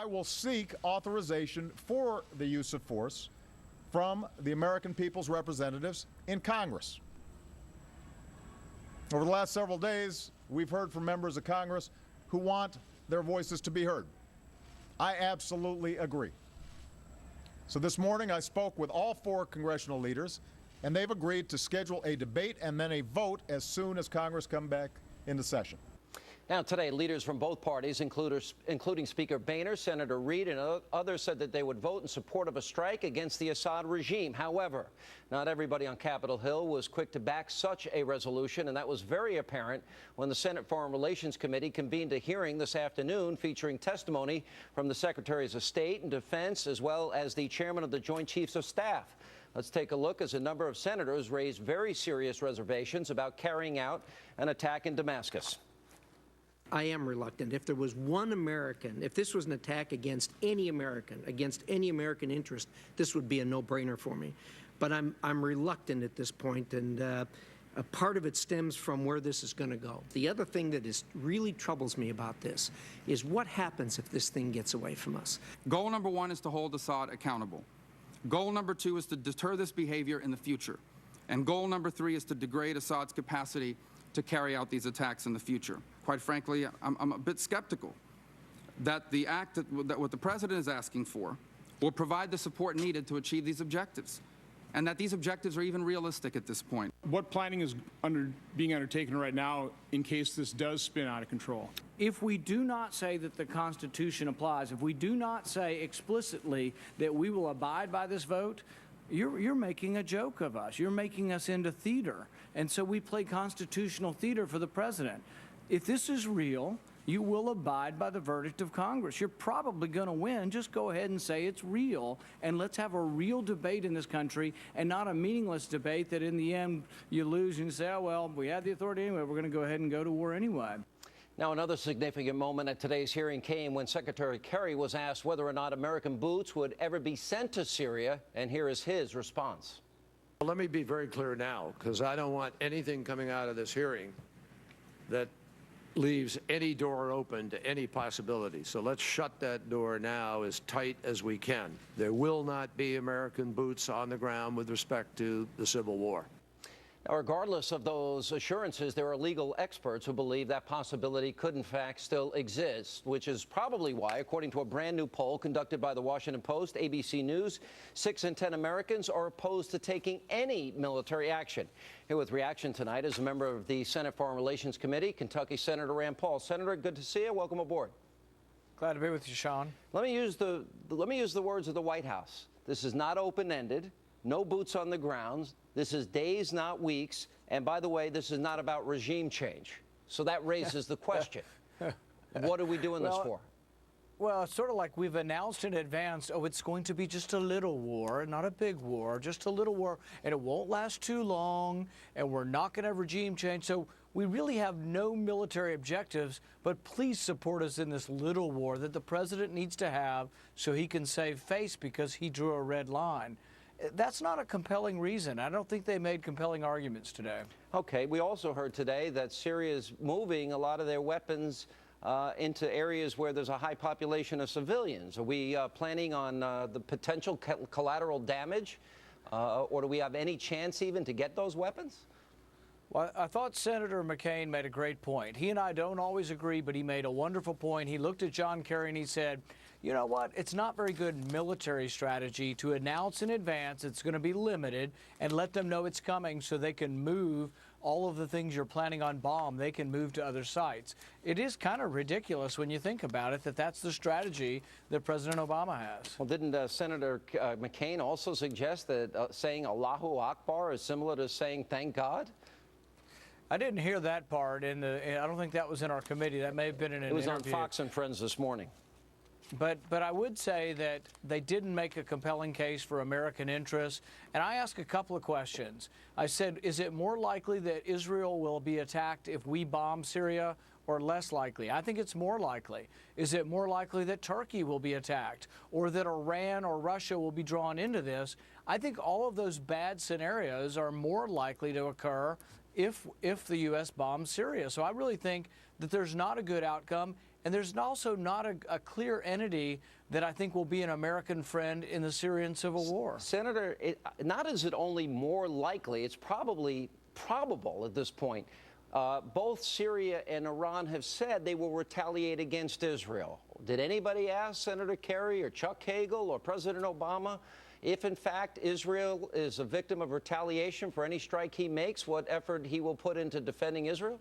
I will seek authorization for the use of force from the American people's representatives in Congress. Over the last several days, we've heard from members of Congress who want their voices to be heard. I absolutely agree. So this morning I spoke with all 4 congressional leaders, and they've agreed to schedule a debate and then a vote as soon as Congress comes back into session. Now, today, leaders from both parties, including Speaker Boehner, Senator Reid, and others, said that they would vote in support of a strike against the Assad regime. However, not everybody on Capitol Hill was quick to back such a resolution, and that was very apparent when the Senate Foreign Relations Committee convened a hearing this afternoon featuring testimony from the Secretaries of State and Defense, as well as the chairman of the Joint Chiefs of Staff. Let's take a look as a number of senators raised very serious reservations about carrying out an attack in Damascus. I am reluctant. If there was one American, if this was an attack against any American interest, this would be a no-brainer for me. But I'm reluctant at this point, and a part of it stems from where this is going to go. The other thing that really troubles me about this is what happens if this thing gets away from us. Goal number 1 is to hold Assad accountable. Goal number 2 is to deter this behavior in the future. And goal number 3 is to degrade Assad's capacity to carry out these attacks in the future. Quite frankly, I'm a bit skeptical that the act that what the president is asking for will provide the support needed to achieve these objectives, and that these objectives are even realistic at this point. What planning is being undertaken right now in case this does spin out of control? If we do not say that the Constitution applies, if we do not say explicitly that we will abide by this vote, you're making a joke of us. You're making us into theater. And so we play constitutional theater for the president. If this is real, you will abide by the verdict of Congress. You're probably going to win. Just go ahead and say it's real, and let's have a real debate in this country and not a meaningless debate that in the end you lose and you say, oh, well, we had the authority anyway. We're going to go ahead and go to war anyway. Now, another significant moment at today's hearing came when Secretary Kerry was asked whether or not American boots would ever be sent to Syria, and here is his response. Well, let me be very clear now, because I don't want anything coming out of this hearing that leaves any door open to any possibility. So let's shut that door now as tight as we can. There will not be American boots on the ground with respect to the Civil War. Now, regardless of those assurances, there are legal experts who believe that possibility could, in fact, still exist, which is probably why, according to a brand new poll conducted by the Washington Post, ABC News, 6 in 10 Americans are opposed to taking any military action. Here with reaction tonight is a member of the Senate Foreign Relations Committee, Kentucky Senator Rand Paul. Senator, good to see you. Welcome aboard. Glad to be with you, Sean. Let me use the words of the White House. This is not open-ended. No boots on the ground. This is days, not weeks. And by the way, this is not about regime change. So that raises the question. What are we doing this for? Well, it's sort of like we've announced in advance, oh, it's going to be just a little war, not a big war, just a little war, and it won't last too long, and we're not going to have regime change. So we really have no military objectives, but please support us in this little war that the president needs to have so he can save face because he drew a red line. That's not a compelling reason. I don't think they made compelling arguments today. Okay. We also heard today that Syria is moving a lot of their weapons into areas where there's a high population of civilians. Are we planning on the potential collateral damage, or do we have any chance even to get those weapons? Well, I thought Senator McCain made a great point. He and I don't always agree, but he made a wonderful point. He looked at John Kerry and he said, you know what, it's not very good military strategy to announce in advance it's going to be limited and let them know it's coming so they can move all of the things you're planning on bomb. They can move to other sites. It is kind of ridiculous when you think about it that that's the strategy that President Obama has. Well, didn't Senator McCain also suggest that saying Allahu Akbar is similar to saying thank God? I didn't hear that part. I don't think that was in our committee. That may have been in an interview. It was on Fox and Friends this morning. But I would say that they didn't make a compelling case for American interests. And I asked a couple of questions. I said, is it more likely that Israel will be attacked if we bomb Syria or less likely? I think it's more likely. Is it more likely that Turkey will be attacked or that Iran or Russia will be drawn into this? I think all of those bad scenarios are more likely to occur if the U.S. bombs Syria. So I really think that there's not a good outcome. And there's also not a clear entity that I think will be an American friend in the Syrian civil war. Senator, not is it only more likely, it's probably probable at this point. Both Syria and Iran have said they will retaliate against Israel. Did anybody ask Senator Kerry or Chuck Hagel or President Obama if, in fact, Israel is a victim of retaliation for any strike he makes, what effort he will put into defending Israel?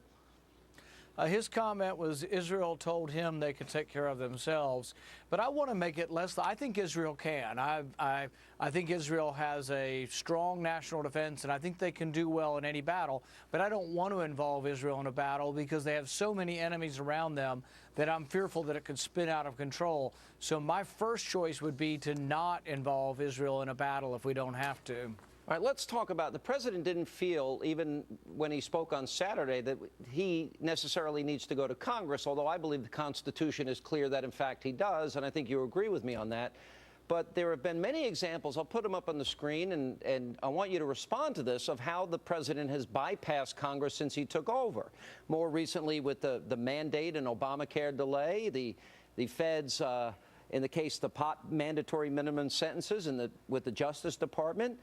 His comment was Israel told him they could take care of themselves. But I want to make it less. I think Israel can. I think Israel has a strong national defense, and I think they can do well in any battle. But I don't want to involve Israel in a battle because they have so many enemies around them that I'm fearful that it could spin out of control. So my first choice would be to not involve Israel in a battle if we don't have to. All right, let's talk about the president didn't feel, even when he spoke on Saturday, that he necessarily needs to go to Congress, although I believe the Constitution is clear that, in fact, he does, and I think you agree with me on that. But there have been many examples, I'll put them up on the screen, and I want you to respond to this, of how the president has bypassed Congress since he took over. More recently with the mandate and Obamacare delay, the feds, in the case of the pot mandatory minimum sentences with the Justice Department,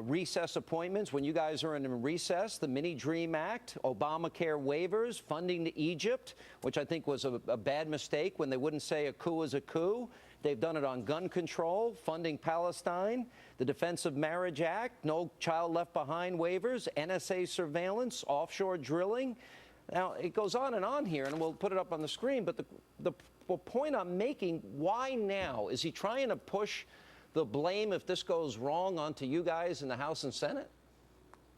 recess appointments when you guys are in recess, the Mini Dream Act, Obamacare waivers, funding to Egypt, which I think was a bad mistake when they wouldn't say a coup is a coup. They've done it on gun control, funding Palestine, the Defense of Marriage Act, no child left behind waivers, NSA surveillance, offshore drilling. Now, it goes on and on here, and we'll put it up on the screen, but the point I'm making, why now? Is he trying to push the blame if this goes wrong onto you guys in the House and Senate?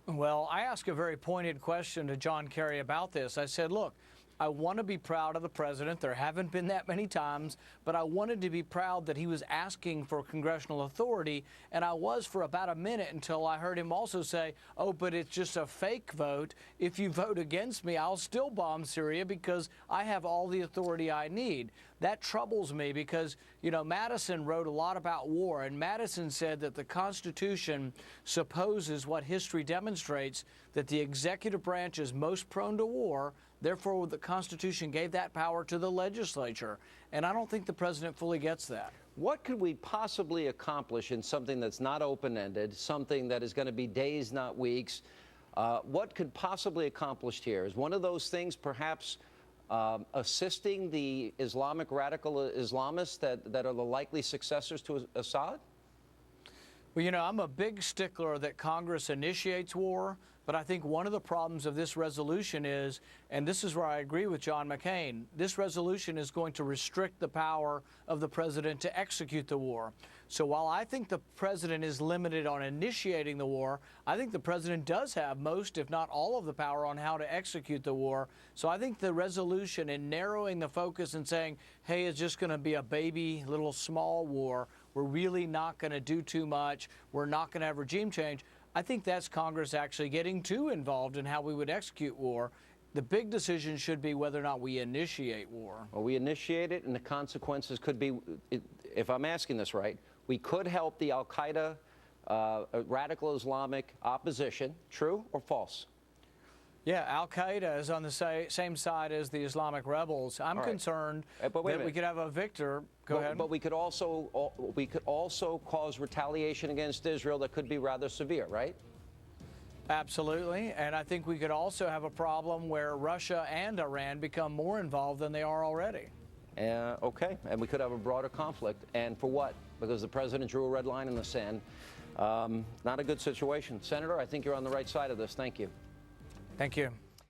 Well, I asked a very pointed question to John Kerry about this. I said, look, I want to be proud of the president. There haven't been that many times, but I wanted to be proud that he was asking for congressional authority, and I was for about a minute until I heard him also say, oh, but it's just a fake vote. If you vote against me, I'll still bomb Syria because I have all the authority I need. That troubles me because, you know, Madison wrote a lot about war, and Madison said that the Constitution supposes what history demonstrates, that the executive branch is most prone to war. Therefore, the Constitution gave that power to the legislature. And I don't think the president fully gets that. What could we possibly accomplish in something that's not open-ended, something that is going to be days, not weeks? What could possibly accomplish here? Is one of those things perhaps assisting the Islamic radical Islamists that are the likely successors to Assad? Well, you know, I'm a big stickler that Congress initiates war, but I think one of the problems of this resolution is, and this is where I agree with John McCain, this resolution is going to restrict the power of the president to execute the war. So while I think the president is limited on initiating the war, I think the president does have most, if not all, of the power on how to execute the war. So I think the resolution in narrowing the focus and saying, hey, it's just going to be a baby, little small war, we're really not going to do too much, we're not going to have regime change, I think that's Congress actually getting too involved in how we would execute war. The big decision should be whether or not we initiate war. Well, we initiate it, and the consequences could be, if I'm asking this right, we could help the al-Qaeda, radical Islamic opposition. True or false? Yeah, al-Qaeda is on the same side as the Islamic rebels. I'm concerned that we could have a victor. Go ahead. But we could also cause retaliation against Israel that could be rather severe, right? Absolutely. And I think we could also have a problem where Russia and Iran become more involved than they are already. Okay. And we could have a broader conflict. And for what? Because the president drew a red line in the sand. Not a good situation. Senator, I think you're on the right side of this. Thank you. Thank you.